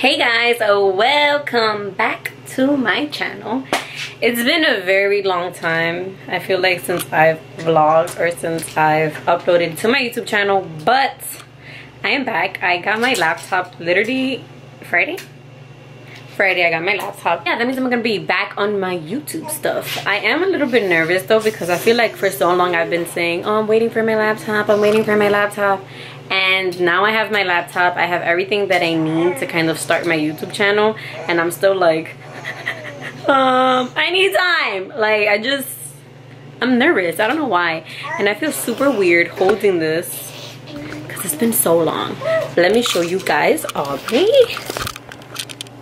Hey guys, welcome back to my channel. It's been a very long time, I feel like, since I've vlogged or since I've uploaded to my YouTube channel, but I am back. I got my laptop literally Friday I got my laptop. Yeah, that means I'm gonna be back on my YouTube stuff. I am a little bit nervous though, because I feel like for so long I've been saying, oh, I'm waiting for my laptop, I'm waiting for my laptop. And now I have my laptop. I have everything that I need to kind of start my YouTube channel, and I'm still like I need time. Like, I'm nervous. I don't know why. And I feel super weird holding this because it's been so long. Let me show you guys Aubrey.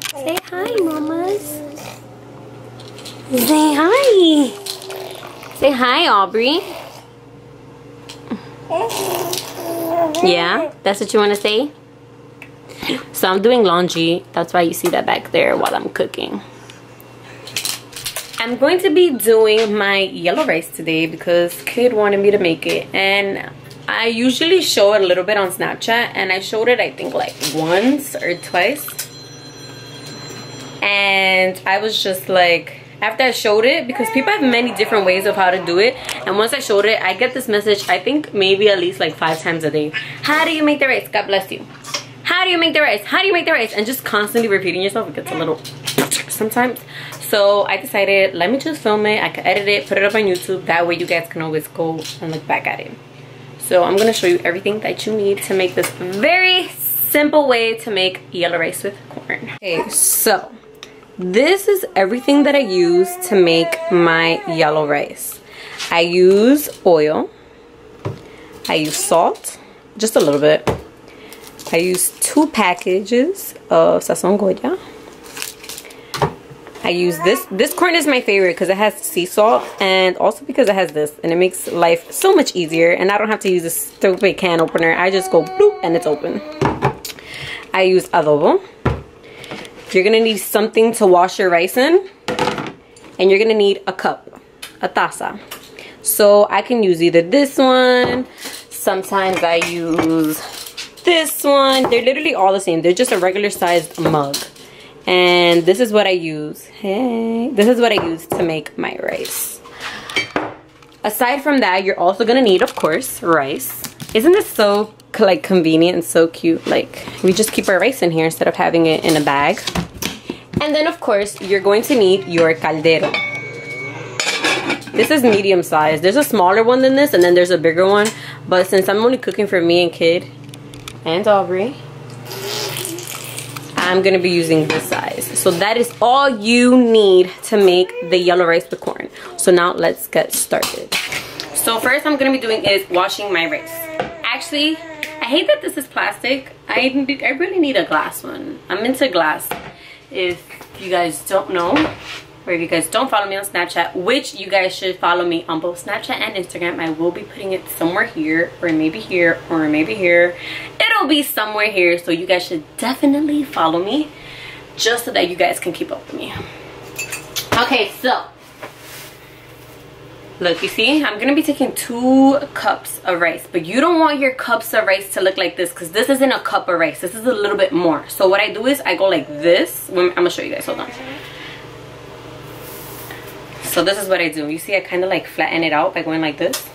Say hi, mamas. Say hi. Say hi, Aubrey. Yeah, that's what you want to say? So I'm doing laundry. That's why you see that back there while I'm cooking. I'm going to be doing my yellow rice today because kid wanted me to make it. And I usually show it a little bit on Snapchat. And I showed it, I think, like once or twice. And I was just like, after I showed it, because people have many different ways of how to do it, and once I showed it, I get this message, I think maybe at least like 5 times a day. How do you make the rice? God bless you. How do you make the rice? How do you make the rice? And just constantly repeating yourself, it gets a little sometimes. So I decided, let me just film it. I can edit it, put it up on YouTube. That way you guys can always go and look back at it. So I'm gonna show you everything that you need to make this very simple way to make yellow rice with corn. Okay, so this is everything that I use to make my yellow rice. I use oil. I use salt, just a little bit. I use 2 packages of sazon Goya. I use this corn is my favorite because it has sea salt, and also because it has this, and it makes life so much easier, and I don't have to use a stupid can opener. I just go bloop and it's open. I use adobo. You're gonna need something to wash your rice in, and you're gonna need a cup, a taza. So I can use either this one, sometimes I use this one. They're literally all the same. They're just a regular sized mug. And this is what I use. Hey, this is what I use to make my rice. Aside from that, you're also gonna need, of course, rice. Isn't this so like convenient and so cute? Like, we just keep our rice in here instead of having it in a bag. And then of course you're going to need your caldero. This is medium size. There's a smaller one than this, and then there's a bigger one, but since I'm only cooking for me and kid and Aubrey, I'm gonna be using this size. So that is all you need to make the yellow rice with corn. So now let's get started. So first I'm gonna be doing is washing my rice. Actually, I hate that this is plastic. I really need a glass one. I'm into glass. If you guys don't know, or if you guys don't follow me on Snapchat, which you guys should follow me on both Snapchat and Instagram. I will be putting it somewhere here, or maybe here, or maybe here. It'll be somewhere here, so you guys should definitely follow me, just so that you guys can keep up with me. Okay, so look, you see, I'm gonna be taking 2 cups of rice, but you don't want your cups of rice to look like this, because this isn't a cup of rice. This is a little bit more. So what I do is I go like this. I'm gonna show you guys, hold on. So this is what I do. You see, I kind of like flatten it out by going like this.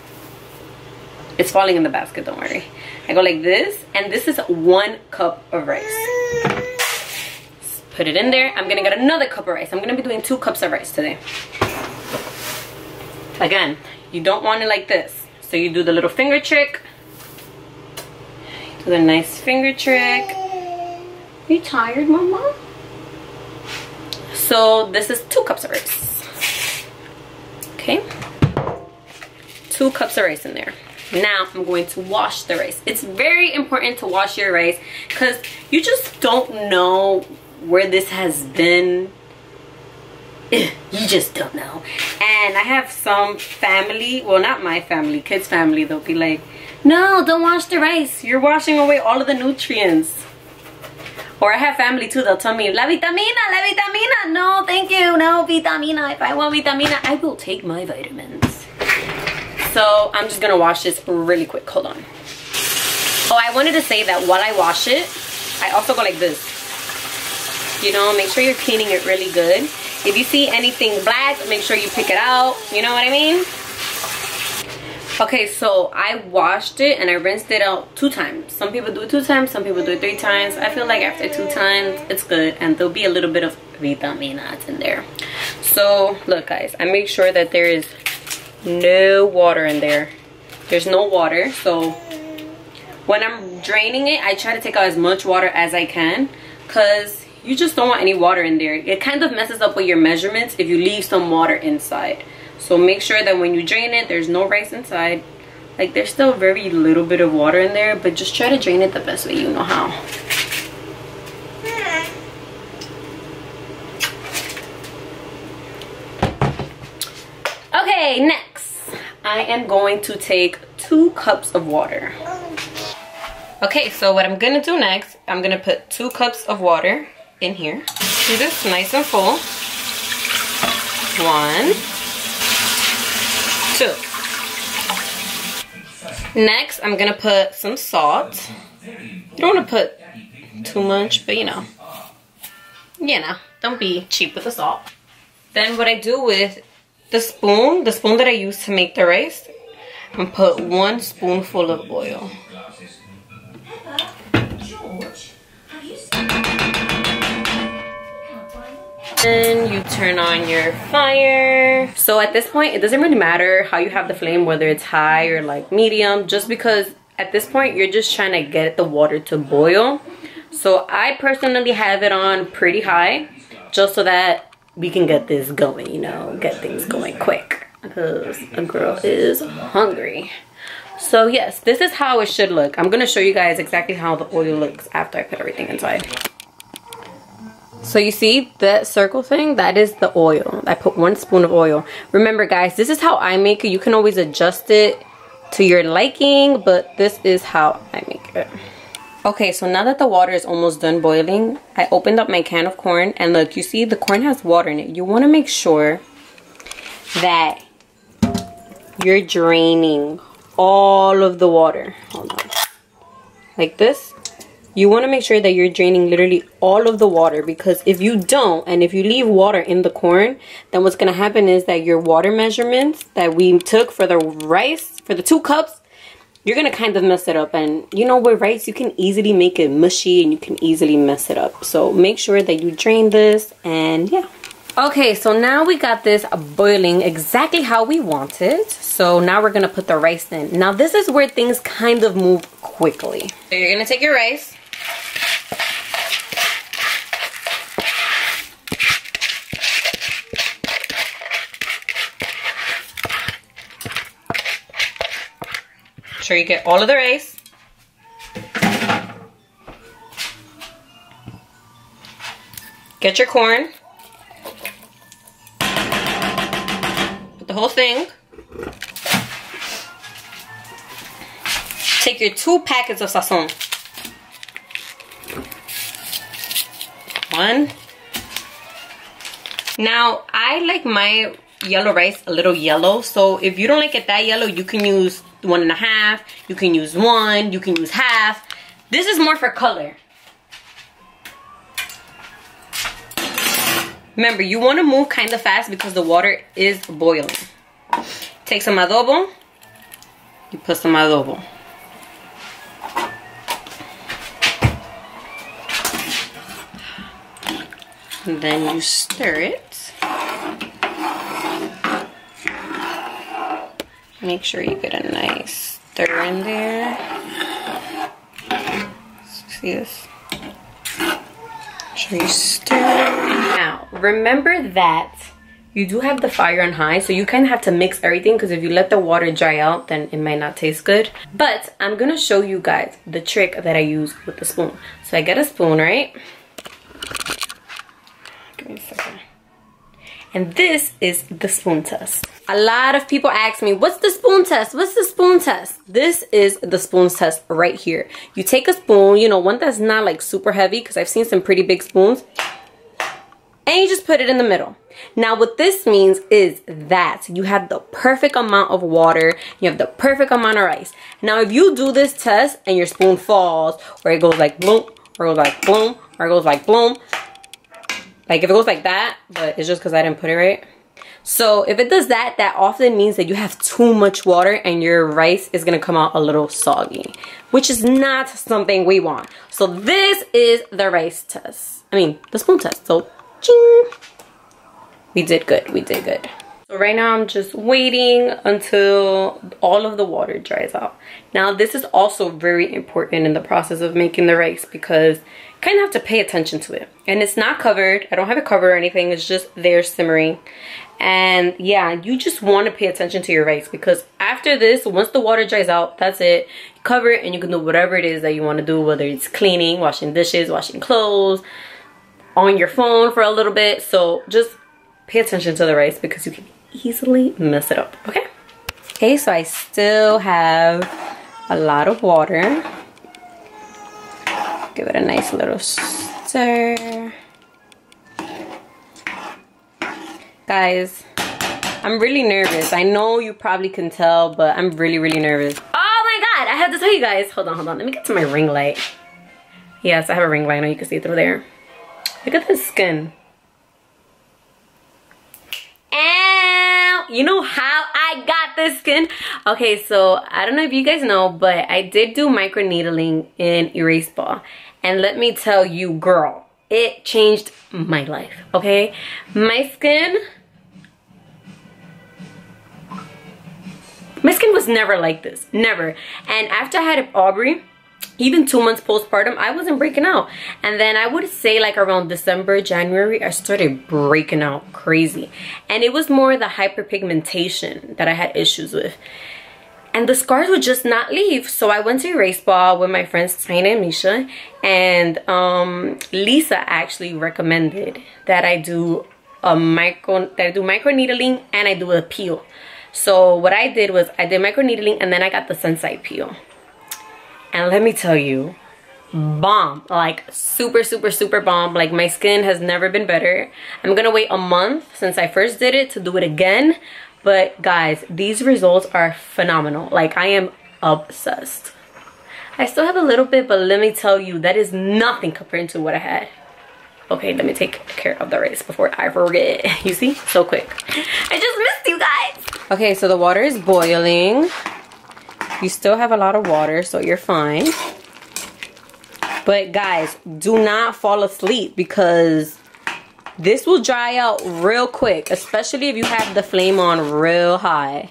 It's falling in the basket, don't worry. I go like this, and this is 1 cup of rice. Put it in there. I'm gonna get another cup of rice. I'm gonna be doing 2 cups of rice today. Again, you don't want it like this, so you do the little finger trick. Do the nice finger trick. You tired, mama? So this is 2 cups of rice. Okay, 2 cups of rice in there. Now I'm going to wash the rice. It's very important to wash your rice because you just don't know where this has been. You just don't know. And I have some family, well, not my family, kids' family, they'll be like, no, don't wash the rice, you're washing away all of the nutrients. Or I have family too, they'll tell me, la vitamina, no thank you, no vitamina. If I want vitamina, I will take my vitamins. So I'm just gonna wash this really quick, hold on. Oh, I wanted to say that while I wash it, I also go like this. You know, make sure you're cleaning it really good. If you see anything black, make sure you pick it out. You know what I mean? Okay, so I washed it and I rinsed it out 2 times. Some people do it 2 times, some people do it 3 times. I feel like after 2 times, it's good, and there'll be a little bit of vitaminas in there. So, look guys, I make sure that there is no water in there. There's no water, so when I'm draining it, I try to take out as much water as I can, because you just don't want any water in there. It kind of messes up with your measurements if you leave some water inside. So make sure that when you drain it, there's no rice inside. Like, there's still very little bit of water in there, but just try to drain it the best way you know how. Okay, next, I am going to take 2 cups of water. Okay, so what I'm gonna do next, I'm gonna put 2 cups of water in here. See this, nice and full. 1, 2. Next, I'm gonna put some salt. You don't wanna put too much, but you know, don't be cheap with the salt. Then what I do with the spoon that I use to make the rice, I'm gonna put 1 spoonful of oil. Then you turn on your fire. So at this point, it doesn't really matter how you have the flame, whether it's high or like medium, just because at this point you're just trying to get the water to boil. So I personally have it on pretty high, just so that we can get this going, you know, get things going quick, because a girl is hungry. So yes, this is how it should look. I'm gonna show you guys exactly how the oil looks after I put everything inside. So you see that circle thing? That is the oil. I put 1 spoon of oil. Remember guys, this is how I make it. You can always adjust it to your liking, but this is how I make it. Okay, so now that the water is almost done boiling, I opened up my can of corn, and look, you see the corn has water in it. You want to make sure that you're draining all of the water. Hold on. Like this. You want to make sure that you're draining literally all of the water, because if you don't, and if you leave water in the corn, then what's going to happen is that your water measurements that we took for the rice, for the 2 cups, you're going to kind of mess it up. And you know, with rice, you can easily make it mushy and you can easily mess it up. So make sure that you drain this, and yeah. Okay, so now we got this boiling exactly how we want it. So now we're going to put the rice in. Now this is where things kind of move quickly. So you're going to take your rice. Make sure you get all of the rice. Get your corn. Put the whole thing. Take your 2 packets of sazon. 1. Now, I like my yellow rice a little yellow, so if you don't like it that yellow, you can use 1.5, you can use 1, you can use half. This is more for color. Remember, you want to move kind of fast because the water is boiling. Take some adobo. You put some adobo. And then you stir it. Make sure you get a nice stir in there. See this? Make sure you stir. Now, remember that you do have the fire on high, so you kind of have to mix everything, because if you let the water dry out, then it might not taste good. But I'm gonna show you guys the trick that I use with the spoon. So I get a spoon, right? Give me a second. And this is the spoon test. A lot of people ask me, what's the spoon test? What's the spoon test? This is the spoon test right here. You take a spoon, you know, one that's not like super heavy, because I've seen some pretty big spoons, and you just put it in the middle. Now what this means is that you have the perfect amount of water, you have the perfect amount of rice. Now if you do this test and your spoon falls, or it goes like bloom, or it goes like bloom, or it goes like bloom, Like if it goes like that, but it's just because I didn't put it right. So if it does that, that often means that you have too much water and your rice is gonna come out a little soggy, which is not something we want. So this is the rice test. I mean, the spoon test. So, ching! We did good, we did good. So right now I'm just waiting until all of the water dries out. Now this is also very important in the process of making the rice because you kind of have to pay attention to it. And it's not covered. I don't have it covered or anything. It's just there simmering. And yeah, you just want to pay attention to your rice because after this, once the water dries out, that's it. You cover it and you can do whatever it is that you want to do, whether it's cleaning, washing dishes, washing clothes, on your phone for a little bit. So just pay attention to the rice because you can easily mess it up, okay? Okay, so I still have a lot of water. Give it a nice little stir. Guys, I'm really nervous. I know you probably can tell, but I'm really, really nervous. Oh my God, I have to tell you guys. Hold on, hold on. Let me get to my ring light. Yes, I have a ring light. I know you can see through there. Look at this skin. You know how I got this skin? Okay, so I don't know if you guys know, but I did do micro needling in Erase Ball. And let me tell you, girl, it changed my life, okay? My skin was never like this, never. And after I had Aubrey, even 2 months postpartum, I wasn't breaking out. And then I would say like around December, January, I started breaking out crazy. And it was more the hyperpigmentation that I had issues with. And the scars would just not leave. So I went to Erase Ball with my friends Tina and Misha. And Lisa actually recommended that I do micro needling and I do a peel. So what I did was I did micro needling and then I got the Sunside peel. And let me tell you, bomb. Like super, super, super bomb. Like my skin has never been better. I'm gonna wait a month since I first did it to do it again. But guys, these results are phenomenal. Like I am obsessed. I still have a little bit, but let me tell you, that is nothing compared to what I had. Okay, let me take care of the rice before I forget. You see? So quick. I just missed you guys. Okay, so the water is boiling. You still have a lot of water, so you're fine. But guys, do not fall asleep because this will dry out real quick, especially if you have the flame on real high.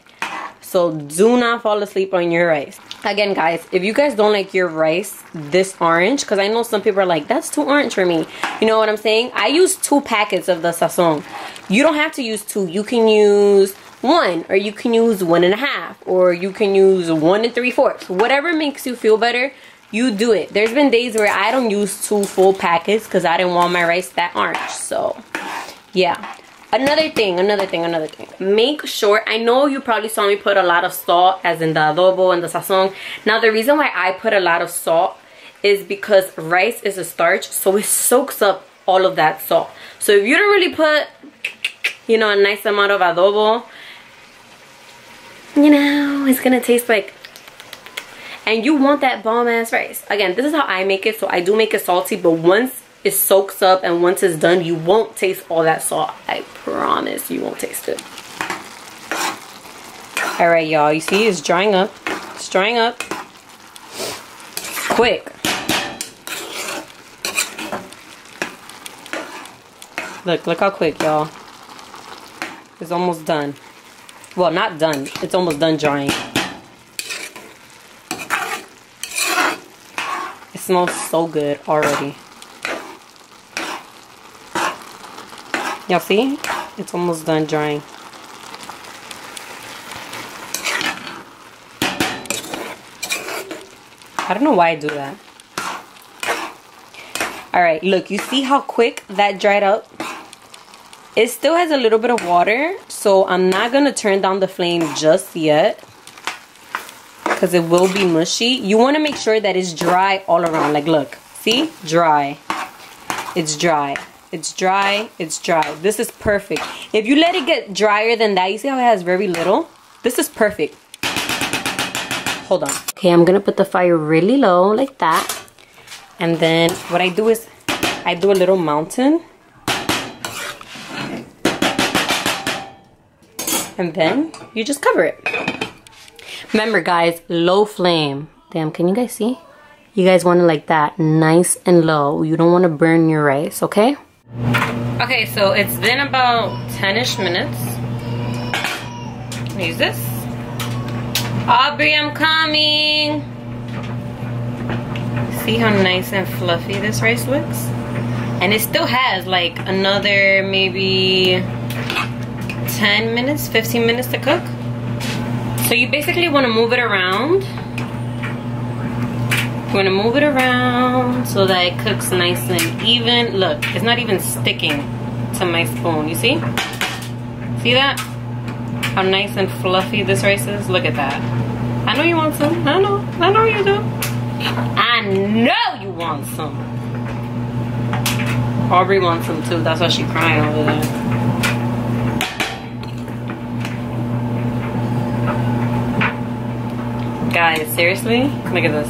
So do not fall asleep on your rice. Again, guys, if you guys don't like your rice this orange, because I know some people are like, that's too orange for me. You know what I'm saying? I use 2 packets of the sazon. You don't have to use 2. You can use 1, or you can use 1.5, or you can use 1 3/4. Whatever makes you feel better, you do it. There's been days where I don't use 2 full packets because I didn't want my rice that orange. So yeah. Another thing. Make sure, I know you probably saw me put a lot of salt as in the adobo and the sazon. Now the reason why I put a lot of salt is because rice is a starch, so it soaks up all of that salt. So if you don't really put, you know, a nice amount of adobo, you know, it's gonna taste like, and you want that bomb ass rice. Again, this is how I make it, so I do make it salty, but once it soaks up and once it's done, you won't taste all that salt. I promise you won't taste it. All right, y'all, you see it's drying up. It's drying up quick. Look how quick, y'all. It's almost done. Well, not done. It's almost done drying. It smells so good already. Y'all see? It's almost done drying. I don't know why I do that. Alright, look, you see how quick that dried up? It still has a little bit of water, so I'm not going to turn down the flame just yet because it will be mushy. You want to make sure that it's dry all around. Like, look, see? Dry. It's dry. It's dry. It's dry. This is perfect. If you let it get drier than that, you see how it has very little? This is perfect. Hold on. Okay, I'm going to put the fire really low like that. And then what I do is I do a little mountain. And then you just cover it. Remember guys, low flame. Damn, can you guys see? You guys want it like that, nice and low. You don't want to burn your rice, okay? Okay, so it's been about 10-ish minutes. Use this. Aubrey, I'm coming. See how nice and fluffy this rice looks? And it still has like another maybe 10 minutes, 15 minutes to cook. So you basically want to move it around. You want to move it around so that it cooks nice and even. Look, it's not even sticking to my spoon, you see? See that? How nice and fluffy this rice is? Look at that. I know you want some. I know you do. I know you want some. Aubrey wants some too. That's why she's crying over there. Guys, seriously? Look at this.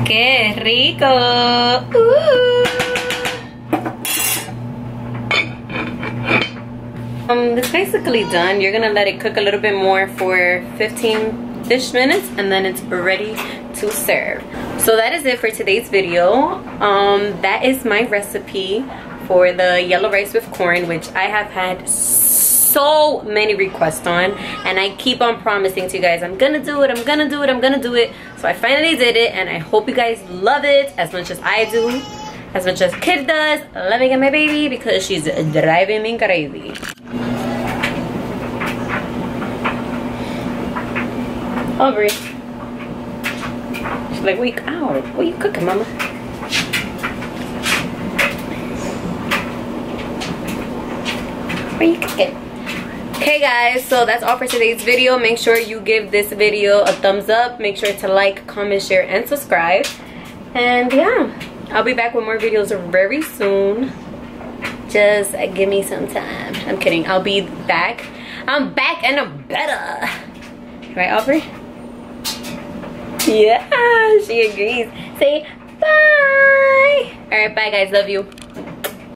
Que rico! Ooh. It's basically done. You're gonna let it cook a little bit more for 15-ish minutes and then it's ready to serve. So that is it for today's video. That is my recipe for the yellow rice with corn, which I have had so many requests on, and I keep on promising to you guys I'm gonna do it, I'm gonna do it, I'm gonna do it. So I finally did it, and I hope you guys love it as much as I do, as much as Kid does. Loving at my baby because she's driving me crazy. Aubrey, she's like, wait, ow, what are you cooking, mama? What are you cooking? Okay guys, so that's all for today's video. Make sure you give this video a thumbs up. Make sure to like, comment, share, and subscribe. And yeah, I'll be back with more videos very soon. Just give me some time. I'm kidding, I'll be back. I'm back and I'm better. Right, Aubrey? Yeah, she agrees. Say bye. All right, bye guys, love you.